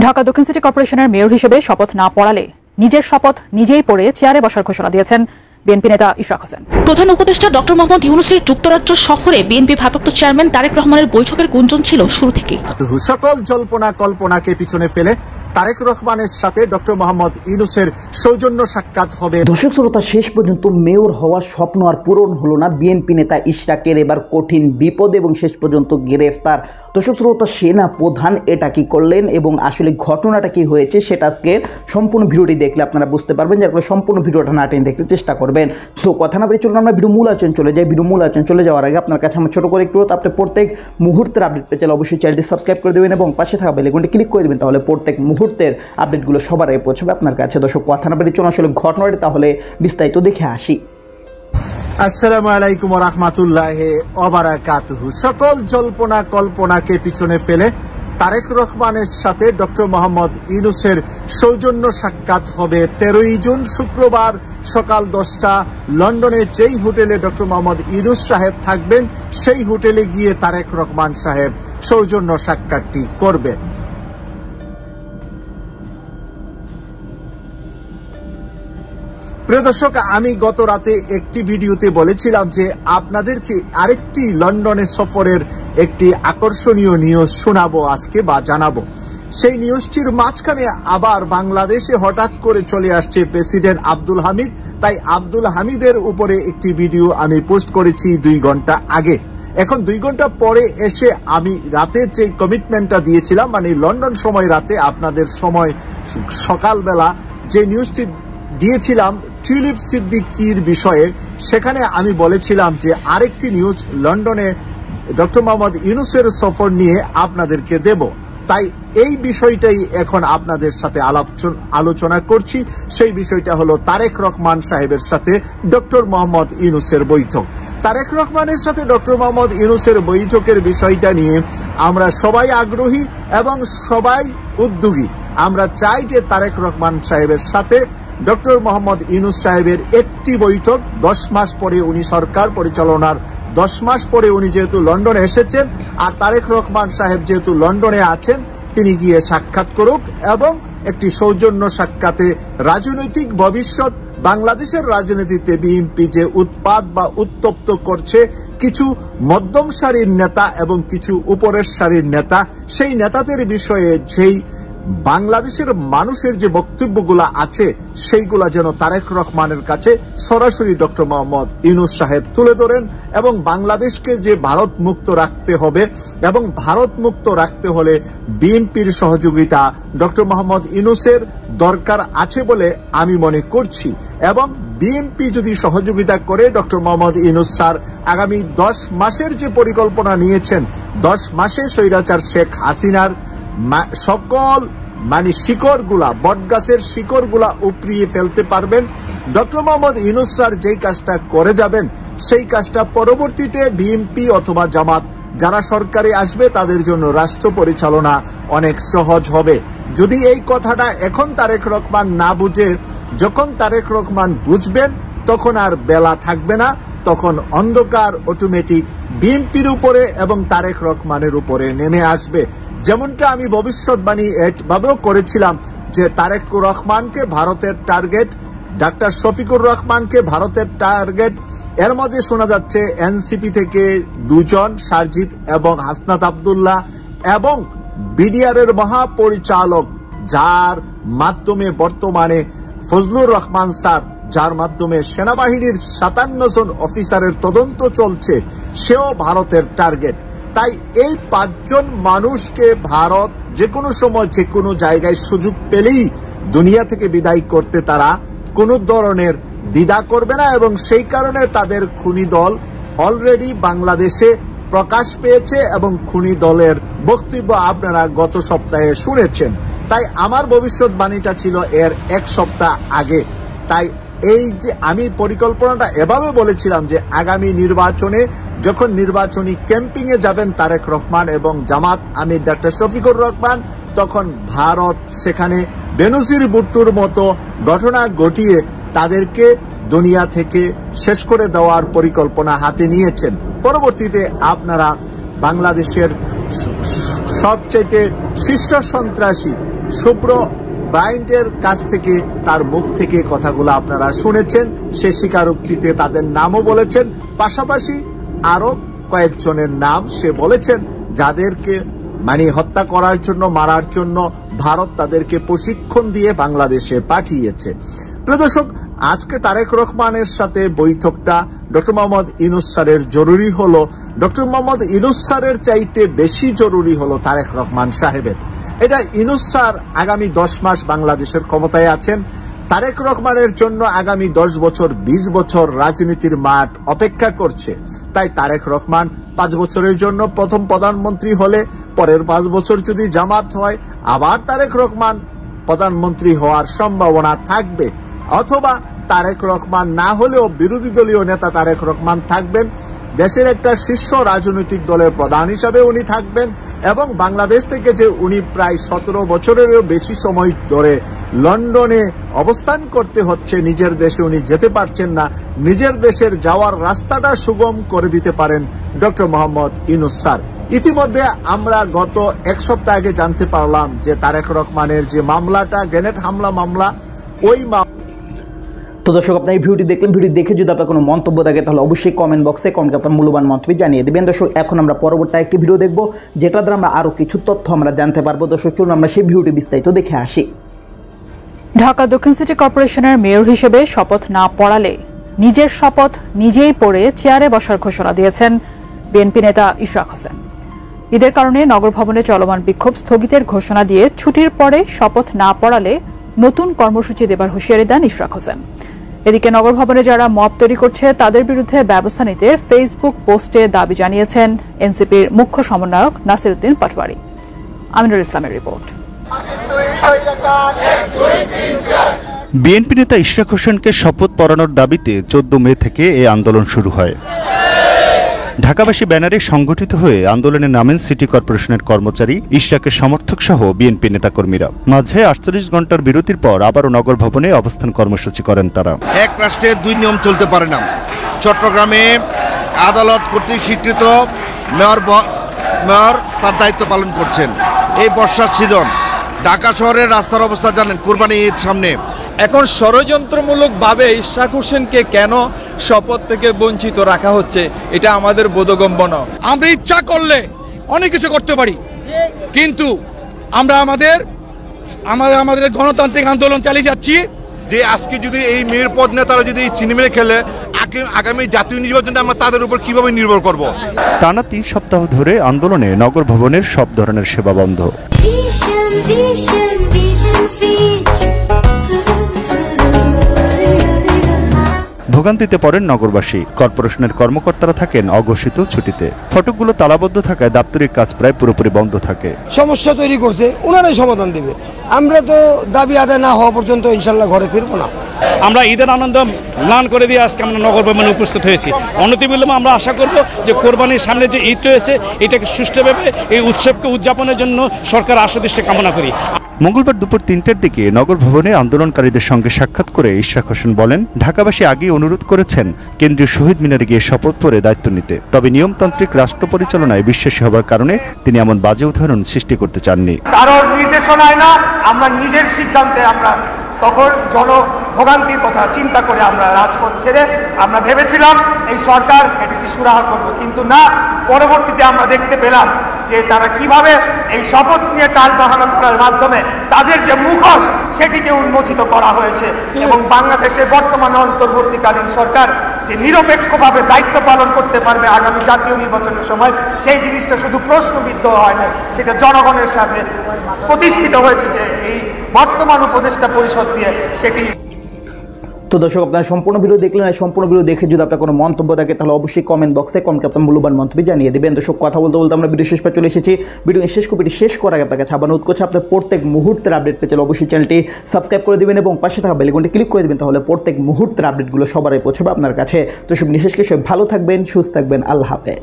ঢাকা দক্ষিণ সিটি কর্পোরেশনের মেয়র হিসেবে শপথ না পড়ালে নিজের শপথ নিজেই পড়ে চেয়ারে বসার ঘোষণা দিয়েছেন বিএনপি নেতা ইশরাক হোসেন। প্রধান উপদেষ্টা ডক্টর মোহাম্মদ ইউনূসের যুক্তরাজ্য সফরে বিএনপি ভারপ্রাপ্ত চেয়ারম্যান তারেক রহমানের বৈঠকের গুঞ্জন ছিল শুরু থেকেই। সকল জল্পনা কল্পনাকে পিছনে ফেলে তারেক রহমানের সাথে ডক্টর মোহাম্মদ ইউনূসের সৌজন্য সাক্ষাৎ হবে। দর্শক শ্রোতা, শেষ পর্যন্ত মেয়র হওয়ার স্বপ্ন আর পূরণ হলো না বিএনপি নেতা ইশরাকের। এবার কঠিন বিপদ এবং শেষ পর্যন্ত গ্রেফতার। দর্শক শ্রোতা, সেনা প্রধান এটা কি করলেন এবং আসলে ঘটনাটা কি হয়েছে সেটা আজকে সম্পূর্ণ ভিডিওটি দেখলে আপনারা বুঝতে পারবেন, যার ফলে সম্পূর্ণ ভিডিওটা না টেনে দেখতে চেষ্টা করবেন। তো কথা না বেরিয়ে চলুন আমরা ভিডিও মূল আলোচনা চলে যাই। ভিডিও মূল আলোচনা চলে যাওয়ার আগে আপনার কাছে আমার ছোট করে একটু আপনি প্রত্যেক মুহূর্তের আপডেট পেয়ে চাইলে অবশ্যই চ্যানেলটি সাবস্ক্রাইব করে দেবেন এবং পাশে থাকা বেল আইকনটি ক্লিক করে দেবেন, তাহলে প্রত্যেক মুহূর্তের আপডেটগুলো সবার আগে পৌঁছাবে আপনার কাছে। দর্শক কথা না বেরিয়ে চলুন আসলে ঘটনাটি তাহলে বিস্তারিত দেখে আসি। আসসালামু আলাইকুম ওয়া রাহমাতুল্লাহি ওয়া বারাকাতুহু। সকল জল্পনা কল্পনাকে পিছনে ফেলে তারেক রহমানের সাথে ডক্টর মোহাম্মদ ইউনূসের সৌজন্য সাক্ষাৎ হবে 13ই জুন শুক্রবার সকাল 10টা লন্ডনে। যেই হোটেলে ডক্টর মোহাম্মদ ইউনূস সাহেব থাকবেন সেই হোটেলে গিয়ে তারেক রহমান সাহেব সৌজন্য সাক্ষাৎটি করবেন। প্রিয় দর্শক, আমি গত রাতে একটি ভিডিওতে বলেছিলাম যে আপনাদেরকে আরেকটি লন্ডনের সফরের একটি আকর্ষণীয় নিউজ শোনাবো আজকে বা জানাবো। সেই নিউজটির মাঝখানে আবার বাংলাদেশে হঠাৎ করে চলে আসছে প্রেসিডেন্ট আব্দুল হামিদ। তাই আব্দুল হামিদের উপরে একটি ভিডিও আমি পোস্ট করেছি 2 ঘন্টা আগে। এখন 2 ঘন্টা পরে এসে আমি রাতে যে কমিটমেন্টটা দিয়েছিলাম, মানে লন্ডন সময় রাতে, আপনাদের সময় সকালবেলা যে নিউজটি দিয়েছিলাম টিউলিপ সিদ্দিকীর বিষয়ে, সেখানে আমি বলেছিলাম যে আরেকটি নিউজ লন্ডনে ডক্টর মোহাম্মদ ইউনূসের সফর নিয়ে আপনাদেরকে দেব। তাই এই বিষয়টাই এখন আপনাদের সাথে আলোচনা করছি। সেই বিষয়টা হলো তারেক রহমান সাহেবের সাথে ডক্টর মোহাম্মদ ইউনূসের বৈঠক। তারেক রহমানের সাথে ডক্টর মোহাম্মদ ইউনূসের বৈঠকের বিষয়টা নিয়ে আমরা সবাই আগ্রহী এবং সবাই উদ্যোগী। আমরা চাই যে তারেক রহমান সাহেবের সাথে ডক্টর মোহাম্মদ ইউনূস সাহেবের একটি বৈঠক 10 মাস পরে, উনি সরকার পরিচালনার 10 মাস পরে উনি যেহেতু লন্ডনে এসেছেন আর তারেক রহমান সাহেব যেহেতু লন্ডনে আছেন, তিনি গিয়ে সাক্ষাৎ করুক এবং একটি সৌজন্য সাক্ষাতে রাজনৈতিক ভবিষ্যৎ, বাংলাদেশের রাজনীতিতে বিএনপি যে উৎপাত বা উত্তপ্ত করছে, কিছু মধ্যম সারির নেতা এবং কিছু উপরের সারির নেতা, সেই নেতাদের বিষয়ে যেই বাংলাদেশের মানুষের যে বক্তব্যগুলা আছে সেইগুলা যেন তারেক রহমানের কাছে সরাসরি ডক্টর মোহাম্মদ ইউনূস সাহেব তুলে ধরেন এবং বাংলাদেশকে যে ভারত মুক্ত রাখতে হবে এবং ভারত মুক্ত রাখতে হলে বিএনপির সহযোগিতা ডক্টর মোহাম্মদ ইউনূসের দরকার আছে বলে আমি মনে করছি। এবং বিএনপি যদি সহযোগিতা করে, ডক্টর মোহাম্মদ ইউনূস স্যার আগামী 10 মাসের যে পরিকল্পনা নিয়েছেন, 10 মাসে স্বৈরাচার শেখ হাসিনার সকল শিকড়গুলা, বটগাছের শিকড়গুলা উপড়িয়ে ফেলতে পারবেন। ডক্টর মোহাম্মদ ইউনূস স্যার যেই কাজটা করে যাবেন, সেই কাজটা পরবর্তীতে বিএনপি অথবা জামাত যারা সরকারে আসবে তাদের জন্য রাষ্ট্র পরিচালনা অনেক সহজ হবে। যদি এই কথাটা এখন তারেক রহমান না বুঝে, যখন তারেক রহমান বুঝবেন তখন আর বেলা থাকবে না, তখন অন্ধকার অটোমেটিক বিএনপির উপরে এবং তারেক রহমানের উপরে নেমে আসবে। যেমনটা আমি ভবিষ্যৎবাণী এভাবেও করেছিলাম যে তারেক রহমানকে ভারতের টার্গেট, ডাক্তার শফিকুর রহমানকে ভারতের টার্গেট। এর মধ্যে শোনা যাচ্ছে এনসিপি থেকে 2 জন, সারজিৎ এবং হাসনাত আব্দুল্লাহ, এবং বিডিআরের মহাপরিচালক যার মাধ্যমে বর্তমানে ফজলুর রহমান স্যার, যার মাধ্যমে সেনাবাহিনীর 57 জন অফিসারের তদন্ত চলছে, সেও ভারতের টার্গেট। তাই এই 5 জন মানুষকে ভারত যে কোনো সময় যে কোনো জায়গায় সুযোগ পেলেই দুনিয়া থেকে বিদায় করতে তারা কোনো ধরনের দ্বিধা করবে না এবং সেই কারণে তাদের খুনি দল অলরেডি বাংলাদেশে প্রকাশ পেয়েছে এবং খুনি দলের বক্তব্য আপনারা গত সপ্তাহে শুনেছেন। তাই আমার ভবিষ্যৎবাণীটা ছিল এর 1 সপ্তাহ আগে। তাই এই যে আমি পরিকল্পনাটা এভাবে বলেছিলাম যে আগামী নির্বাচনে যখন নির্বাচনী ক্যাম্পিং এ যাবেন তারেক রহমান এবং জামাত আমির ডাক্তার শফিকুর রহমান, তখন ভারত সেখানে বেনজির ভুট্টোর মতো ঘটনা ঘটিয়ে তাদেরকে দুনিয়া থেকে শেষ করে দেওয়ার পরিকল্পনা হাতে নিয়েছেন। পরবর্তীতে আপনারা বাংলাদেশের সবচেয়ে শীর্ষ সন্ত্রাসী শুভ্র ব্রাইন্ডের কাছ থেকে, তার মুখ থেকে কথাগুলো আপনারা শুনেছেন। সে স্বীকারোক্তিতে তাদের নামও বলেছেন, পাশাপাশি আরো কয়েকজনের নাম সে বলেছেন যাদেরকে হত্যা করার জন্য, মারার জন্য ভারত তাদেরকে প্রশিক্ষণ দিয়ে বাংলাদেশে পাঠিয়েছে। প্রিয় দর্শক, আজকে তারেক রহমানের সাথে বৈঠকটা ডক্টর মোহাম্মদ ইউনূস স্যারের জরুরি হলো, ডক্টর মোহাম্মদ ইউনূস স্যারের চাইতে বেশি জরুরি হলো তারেক রহমান সাহেবের। এটা ইউনূস স্যার আগামী 10 মাস বাংলাদেশের ক্ষমতায় আছেন। তারেক রহমানের জন্য আগামী 10 বছর 20 বছর রাজনীতির মাঠ অপেক্ষা করছে। তাই তারেক রহমান 5 বছরের জন্য প্রথম প্রধানমন্ত্রী হলে, পরের 5 বছর যদি জামাত হয় আবার তারেক রহমান প্রধানমন্ত্রী হওয়ার সম্ভাবনা থাকবে, অথবা তারেক রহমান না হলেও বিরোধী দলীয় নেতা তারেক রহমান থাকবেন, দেশের একটা শীর্ষ রাজনৈতিক দলের প্রধান হিসাবে উনি থাকবেন, এবং বাংলাদেশ থেকে যে উনি প্রায় 17 বছরেরও বেশি সময় ধরে লন্ডনে অবস্থান করতে হচ্ছে, নিজের দেশে উনি যেতে পারছেন না, নিজের দেশের যাওয়ার রাস্তাটা সুগম করে দিতে পারেন ডক্টর মোহাম্মদ ইউনূস স্যার। ইতিমধ্যে আমরা গত 1 সপ্তাহ আগে জানতে পারলাম যে তারেক রহমানের যে মামলাটা, গ্রেনেড হামলা মামলা, ওই তো দর্শক, আপনার এই ভিডিওটি দেখলেন। ভিডিও দেখে যদি আপনার কোনো মন্তব্য থাকে তাহলে অবশ্যই কমেন্ট বক্সে কমেন্টে আপনার মূল্যবান মন্তব্য জানিয়ে দেবেন। দর্শক, এখন আমরা পরবর্তী একটি ভিডিও দেখব, যেটা দ্বারা আমরা আরও কিছু তথ্য আমরা জানতে পারবো। দর্শক, চলুন আমরা সেই ভিডিওটি বিস্তারিত দেখে আসি। ঢাকা দক্ষিণ সিটি কর্পোরেশনের মেয়র হিসেবে শপথ না পড়ালে নিজের শপথ নিজেই পড়ে চেয়ারে বসার ঘোষণা দিয়েছেন বিএনপি নেতা ইশরাক হোসেন। ঈদের কারণে নগর ভবনে চলমান বিক্ষোভ স্থগিতের ঘোষণা দিয়ে ছুটির পরে শপথ না পড়ালে নতুন কর্মসূচি দেবার হুঁশিয়ারি দেন ইশরাক হোসেন। এদিকে নগর ভবনে যারা মব তৈরি করছে তাদের বিরুদ্ধে ব্যবস্থা নিতে ফেসবুক পোস্টে দাবি জানিয়েছেন এনসিপির মুখ্য সমন্বয়ক নাসিরউদ্দিন পাটোয়ারি। আমিনুর ইসলামের রিপোর্ট। বিএনপি নেতা ইশরাক হোসেনকে শপথ পড়ানোর দাবিতে 14 মে থেকে এই আন্দোলন শুরু হয়। ঢাকাবাসী ব্যানারে সংগঠিত হয়ে আন্দোলনে নামেন সিটি কর্পোরেশনের কর্মচারী, ইশরাকের সমর্থক সহ বিএনপি নেতাকর্মীরা। মাঝে 48 ঘন্টার বিরতির পর আবারও নগর ভবনে অবস্থান কর্মসূচি করেন তারা। এক রাষ্ট্রে 2 নিয়ম চলতে পারে না। চট্টগ্রামে আদালত কর্তৃক স্বীকৃত মেয়র তার দায়িত্ব পালন করছেন। এই বর্ষার সিজন, ঢাকা শহরের রাস্তার অবস্থা জানেন, কুরবানি ঈদ সামনে। এখন ষড়যন্ত্রমূলকভাবে ইশরাক হোসেনকে কেন শপথ থেকে বঞ্চিত রাখা হচ্ছে, এটা আমাদের বোধগম্য নয়। আমরা ইচ্ছা করলে অনেক কিছু করতে পারি, কিন্তু আমরা আমাদের গণতান্ত্রিক আন্দোলন চালিয়ে যাচ্ছি। যে আজকে যদি এই মেয়র পদ নেতারা যদি চিনি মেরে খেলে, আগামী জাতীয় নির্বাচনে আমরা তাদের উপর কিভাবে নির্ভর করব? টানা 3 সপ্তাহ ধরে আন্দোলনে নগর ভবনের সব ধরনের সেবা বন্ধ। ভোগান্তিতে পড়েন নগরবাসী। কর্পোরেশনের কর্মকর্তারা থাকেন অঘোষিত ছুটিতে। ফটকগুলো তালাবদ্ধ থাকায় দাপ্তরিক কাজ প্রায় পুরোপুরি বন্ধ থাকে। সমস্যা তৈরি করছে, ওনারাই সমাধান দেবে। আমরা তো দাবি আদায় না হওয়া পর্যন্ত ইনশাল্লাহ ঘরে ফিরবো না। আমরা ঈদের আনন্দ ম্লান করে দিয়ে আজকে আমরা নগর ভবনে উপস্থিত হয়েছি। অনতিবিলম্বে আমরা আশা করব যে কোরবানির সামনে যে ঈদ রয়েছে, এটাকে সুষ্ঠুভাবে এই উৎসবকে উদযাপনের জন্য সরকার আশুদৃষ্টি কামনা করি। মঙ্গলবার দুপুর 3টার দিকে নগর ভবনে আন্দোলনকারীদের সঙ্গে সাক্ষাৎ করে ইশরাক হোসেন বলেন, ঢাকাবাসী আগেই অনুরোধ করেছেন কেন্দ্রীয় শহীদ মিনারে গিয়ে শপথ পড়ে দায়িত্ব নিতে। তবে নিয়মতান্ত্রিক রাষ্ট্র পরিচালনায় বিশ্বাসী হবার কারণে তিনি এমন বাজে উদাহরণ সৃষ্টি করতে চাননি। কারোর নির্দেশনায় না, আমরা নিজের সিদ্ধান্তে আমরা তখন জনভোগান্তির কথা চিন্তা করে আমরা রাজপথ ছেড়ে আমরা ভেবেছিলাম এই সরকার এটাকে সুরাহা করবে, কিন্তু না। পরবর্তীতে আমরা দেখতে পেলাম যে তারা কিভাবে এই শপথ নিয়ে টাল বাহানা করার মাধ্যমে তাদের যে মুখোশ সেটিকে উন্মোচিত করা হয়েছে, এবং বাংলাদেশের বর্তমান অন্তর্বর্তীকালীন সরকার যে নিরপেক্ষভাবে দায়িত্ব পালন করতে পারবে আগামী জাতীয় নির্বাচনের সময়, সেই জিনিসটা শুধু প্রশ্নবিদ্ধ হয় না, সেটা জনগণের সামনে প্রতিষ্ঠিত হয়েছে যে এই বর্তমান উপদেষ্টা পরিষদ দিয়ে সেটি। তো দর্শক, আপনারা সম্পূর্ণ ভিডিও দেখলেন। এই সম্পূর্ণ ভিডিও দেখে যদি আপনার কোনো মন্তব্য থাকে তাহলে অবশ্যই কমেন্ট বক্সে কমেন্টে আপনার মূল্যবান মন্তব্য জানিয়ে দেবেন। দর্শক, কথা বলতে বলতে আমরা ভিডিও শেষ পর্যন্ত চলে এসেছি। ভিডিও শেষ করার আগে আপনার কাছে আবার অনুরোধ করছি, আপনার প্রত্যেক মুহূর্তের আপডেট পেতে অবশ্যই চ্যানেলটি সাবস্ক্রাইব করে দেবেন এবং পাশে থাকা বেল আইকনটি ক্লিক করে দেবেন, তাহলে প্রত্যেক মুহূর্তের আপডেটগুলো সবারই পৌঁছাবে আপনার কাছে। তো সব বিশেষ কিছু ভালো থাকবেন, সুস্থ থাকবেন। আল্লাহ হাফেজ।